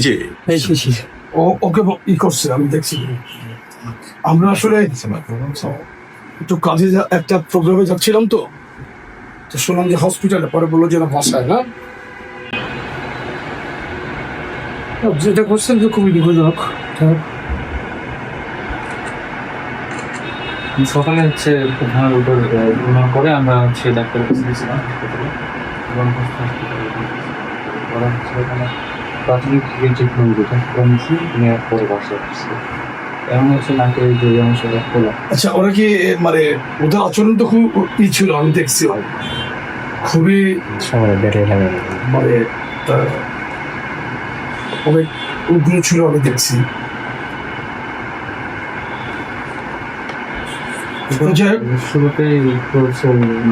জি ওকে ই করছে, আমি দেখছি। আমরা আসলে একটু কাজে একটা প্রোগ্রামে যাচ্ছিলাম, তো শুনলাম যে হসপিটালে, পরে বললো যে না বাসায় না। যেটা করছেন যে খুবই দুঃখজনক। সকালে হচ্ছে প্রধানের উপর অনুমান করে আমরা হচ্ছে ডাক্তারের কাছে গেছিলাম হাসপাতালে এবং ওরা হচ্ছে ওখানে প্রাথমিক ট্রিটমেন্ট দিতে নিয়েছি, নেওয়ার পরে বাসায় আসছে। এমন হচ্ছে নাকে যে অংশটা খোলা। আচ্ছা, ওরা কি মানে ওদের আচরণ তো খুব ই ছিল, আমি দেখছি খুবই মানে অনেক উগ্র ছিল, আমি দেখছি। শুরুতেই হচ্ছে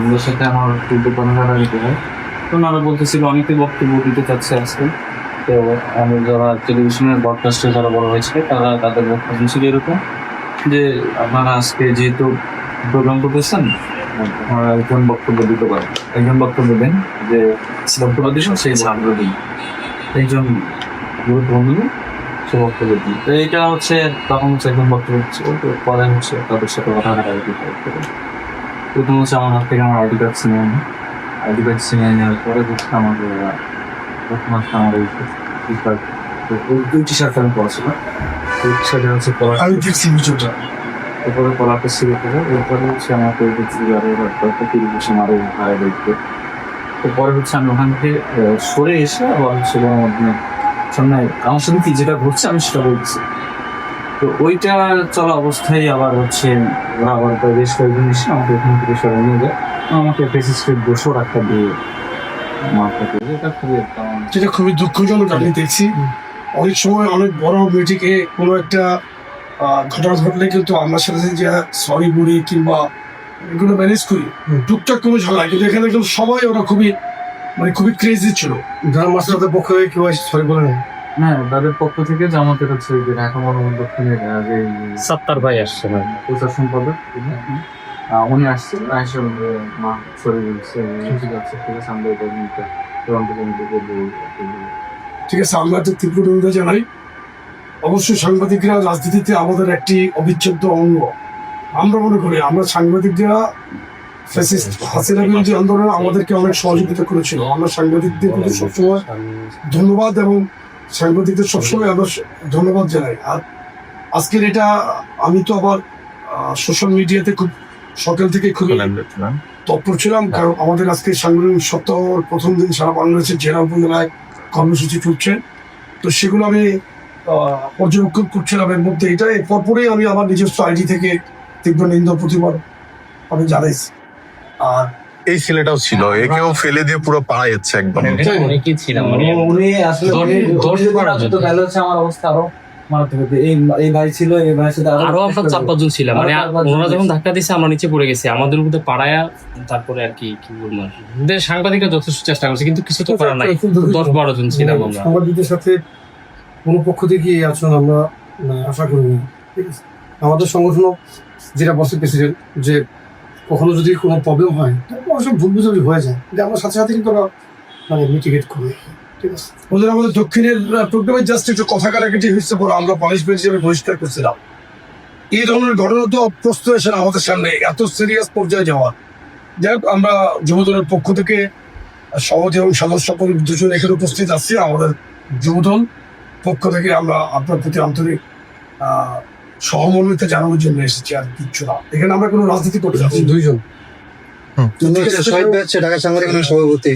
ওদের সাথে আমার একটু কাটাকাটি হয়, তো ওনারা বলতেছিল অনেকে বক্তব্য দিতে চাচ্ছে আজকে। তো আমি যারা টেলিভিশনের ব্রডকাস্টে যারা বড় হয়েছে তারা তাদের বক্তব্য ছিল এরকম যে আপনারা আজকে যেহেতু প্রোগ্রাম করতেছেন আপনারা একজন বক্তব্য দিতে পারেন, একজন বক্তব্য দেন, যে বক্তব্য দিচ্ছেন সেই বক্তব্য দিন, একজন গুরুত্বপূর্ণ সে বক্তব্য দিন। তো এটা হচ্ছে তখন হচ্ছে একজন বক্তব্য দিচ্ছে, পরে হচ্ছে তাদের সাথে কথা কাটাকাটি করে প্রথম হচ্ছে আমার হাত থেকে আমার আইডি কার্ড ছিনিয়ে নেওয়ার পরে হচ্ছে আমাকে আমার এই দুইটি শার্ট আমি পড়াছিলাম, এই শার্টে হচ্ছে আমি দেখছি বিষয়টা। এরপরে পড়াতে শিখে করে এরপরে হচ্ছে আমাকে আরো ভাড়া দেখবে। তো পরে হচ্ছে আমি ওখান থেকে সরে এসে আবার হচ্ছে সামনে আমার সাথে কি যেটা ঘটছে আমি সেটা বলছি। তো ওইটা চলা অবস্থায় আবার হচ্ছে ওরা আবার বেশ কয়েকজন এসে আমাকে এখান থেকে সরে নিয়ে যায়, আমাকে প্রেসিস্টেড বসেও রাখা দিয়ে যেটা খুবই দুঃখজনক। আমি দেখছি অনেক সময় অনেক বড় মিটিংয়ে কোনো একটা ঘটনা ঘটলে কিন্তু আমরা সাথে যে সরি বলি কিংবা এগুলো ম্যানেজ করি, টুকটাক কোনো ঝগড়া, কিন্তু এখানে একদম সবাই ওরা খুবই মানে খুবই ক্রেজি ছিল। গ্রাম মাস্টারদের পক্ষ থেকে কেউ সরি বলে না। হ্যাঁ, তাদের পক্ষ থেকে জামাতের হচ্ছে যে ঢাকা মহানগর দক্ষিণের যে সাত্তার ভাই আসছে ভাই, প্রচার সম্পাদক উনি আসছে, আসে মা সরে বলছে ঠিক আছে আমরা এটা নিতে ঠিক আছে, আমরা একটা তীব্র নিন্দা জানাই। অবশ্যই সাংবাদিকরা রাজনীতিতে আমাদের একটি অবিচ্ছেদ্য অঙ্গ। আমরা মনে করি আমরা সাংবাদিকরা ফ্যাসিস্ট হাসিনা বিরোধী আন্দোলনে আমাদেরকে অনেক সহযোগিতা করেছিল। আমরা সাংবাদিকদের প্রতি সবসময় ধন্যবাদ এবং সাংবাদিকদের সবসময় আমরা ধন্যবাদ জানাই। আর আজকের এটা আমি তো আবার সোশ্যাল মিডিয়াতে খুব সকাল থেকে খুব তৎপর ছিলাম, কারণ আমাদের আজকে সাংবাদিক সপ্তাহের প্রথম দিন সারা বাংলাদেশের জেলা উপজেলায় কর্মসূচি চলছে। তো সেগুলো আমি পর্যবেক্ষণ করছিলাম। এর মধ্যে এটা পরপরই আমি আমার নিজস্ব আইডি থেকে তীব্র নিন্দা প্রতিবাদ আমি জানাইছি। আর এই ছেলেটাও ছিল, একেও ফেলে দিয়ে পুরো পাড়া যাচ্ছে একদম। অনেকেই ছিলাম মানে উনি আসলে আমার অবস্থা আরো এই ভাই ছিল, এই ভাইয়ের সাথে আরো আমরা 4-5 জন ছিলাম, মানে ওনারা যখন ধাক্কা দিচ্ছে আমরা নিচে পড়ে গেছি, আমাদের মধ্যে পাড়ায়া। তারপরে আর কি বলবো, সাংবাদিকরা যথেষ্ট চেষ্টা করছে কিন্তু কিছু তো করার নাই, 10-12 জন ছিলাম আমরা। সাংবাদিকদের সাথে কোনো পক্ষ থেকে এই আচরণ আমরা আশা করিনি। ঠিক আছে, আমাদের সংগঠন যেটা বলছে প্রেসিডেন্ট, যে কখনো যদি কোনো প্রবলেম হয় সব ভুল বুঝাবুঝি হয়ে যায়, কিন্তু আমরা সাথে সাথে কিন্তু আমরা মানে মিটিগেট করি। ঠিক আছে, ওদের আমাদের দক্ষিণের প্রোগ্রামে জাস্ট একটু কথা কাটাকাটি হয়েছে, পরে আমরা পানিশমেন্ট হিসেবে বহিষ্কার করছিলাম। এই ধরনের ঘটনা তো অপ্রস্তুত হয়েছে আমাদের সামনে এত সিরিয়াস পর্যায়ে যাওয়া। যাই হোক, আমরা যুবদলের পক্ষ থেকে সভাপতি এবং সদস্য দুজন এখানে উপস্থিত আছি। আমাদের যুবদল পক্ষ থেকে আমরা আপনার প্রতি আন্তরিক সহমর্মিতা জানানোর জন্য এসেছি, আর কিচ্ছু না। এখানে আমরা কোনো রাজনীতি করতে যাচ্ছি। দুইজন ঢাকা সাংবাদিক সভাপতি